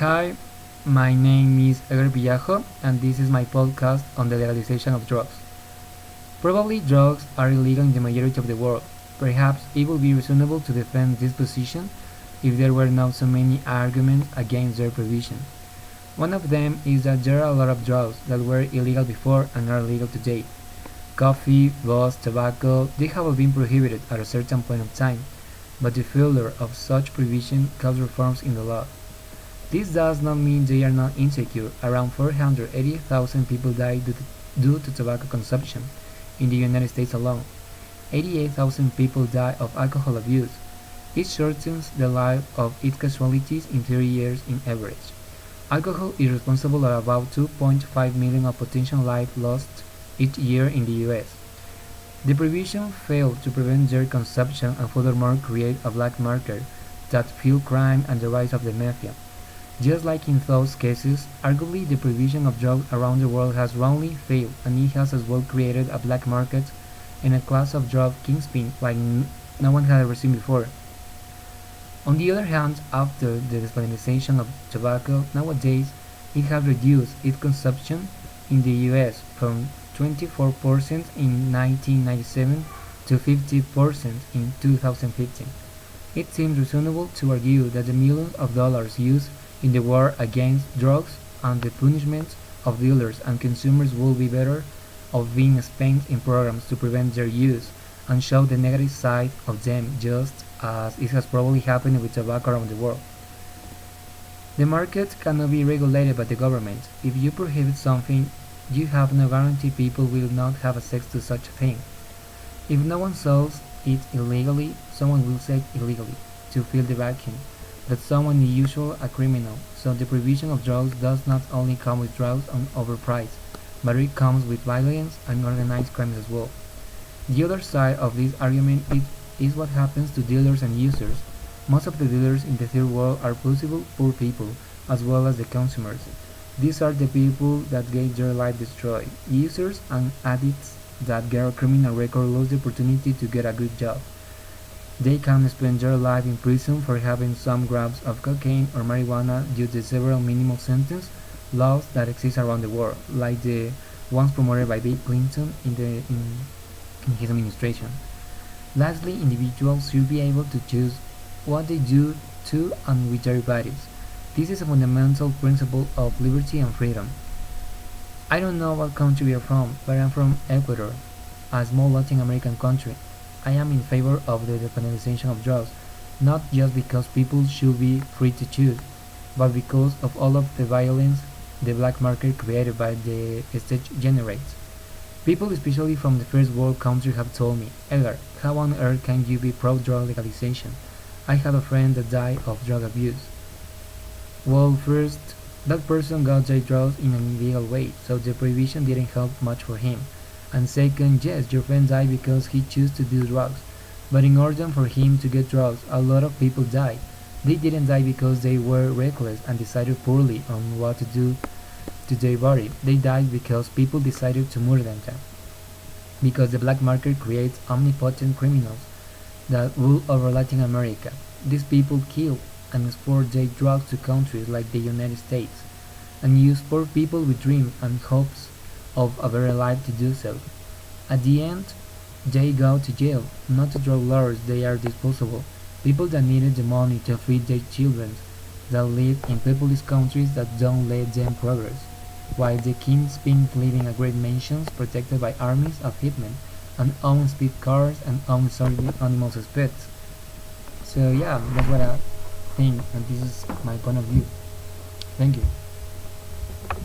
Hi, my name is Edgar Villajo, and this is my podcast on the legalization of drugs. Probably drugs are illegal in the majority of the world. Perhaps it would be reasonable to defend this position if there were not so many arguments against their prohibition. One of them is that there are a lot of drugs that were illegal before and are legal today. Coffee, booze, tobacco, they have all been prohibited at a certain point of time, but the failure of such prohibition caused reforms in the law. This does not mean they are not insecure. Around 480,000 people die due to tobacco consumption in the United States alone. 88,000 people die of alcohol abuse. It shortens the life of its casualties in 30 years in average. Alcohol is responsible for about 2.5 million of potential life lost each year in the US. The prohibition failed to prevent their consumption and furthermore create a black market that fueled crime and the rise of the mafia. Just like in those cases, arguably the prohibition of drugs around the world has wrongly failed, and it has as well created a black market and a class of drug kingpin like no one had ever seen before. On the other hand, after the legalization of tobacco, nowadays it has reduced its consumption in the US from 24% in 1997 to 50% in 2015. It seems reasonable to argue that the millions of dollars used in the war against drugs and the punishment of dealers and consumers will be better off being spent in programs to prevent their use and show the negative side of them, just as it has probably happened with tobacco around the world. The market cannot be regulated by the government. If you prohibit something, you have no guarantee people will not have access to such a thing. If no one sells it illegally, someone will sell it illegally to fill the vacuum. That someone is usually a criminal, so the prohibition of drugs does not only come with drugs and overpriced, but it comes with violence and organized crime as well. The other side of this argument is what happens to dealers and users. Most of the dealers in the third world are possible poor people, as well as the consumers. These are the people that get their life destroyed. Users and addicts that get a criminal record lose the opportunity to get a good job. They can spend their life in prison for having some grams of cocaine or marijuana due to several minimal sentence laws that exist around the world, like the ones promoted by Bill Clinton in his administration. Lastly, individuals should be able to choose what they do to and with their bodies. This is a fundamental principle of liberty and freedom. I don't know what country you're from, but I'm from Ecuador, a small Latin American country. I am in favor of the decriminalization of drugs, not just because people should be free to choose, but because of all of the violence the black market created by the state generates. People, especially from the first world countries, have told me, Edgar, how on earth can you be pro-drug legalization? I had a friend that died of drug abuse. Well, first, that person got their drugs in an illegal way, so the prohibition didn't help much for him. And second, yes, your friend died because he chose to do drugs. But in order for him to get drugs, a lot of people died. They didn't die because they were reckless and decided poorly on what to do to their body. They died because people decided to murder them. Because the black market creates omnipotent criminals that rule over Latin America. These people kill and export their drugs to countries like the United States and use poor people with dreams and hopes of a better life to do so. At the end, they go to jail, not to drug lords. They are disposable, people that needed the money to feed their children, that live in populous countries that don't let them progress, while the kingpins live in great mansions protected by armies of hitmen, and own speed cars and own certain animals as pets. So yeah, that's what I think, and this is my point of view. Thank you.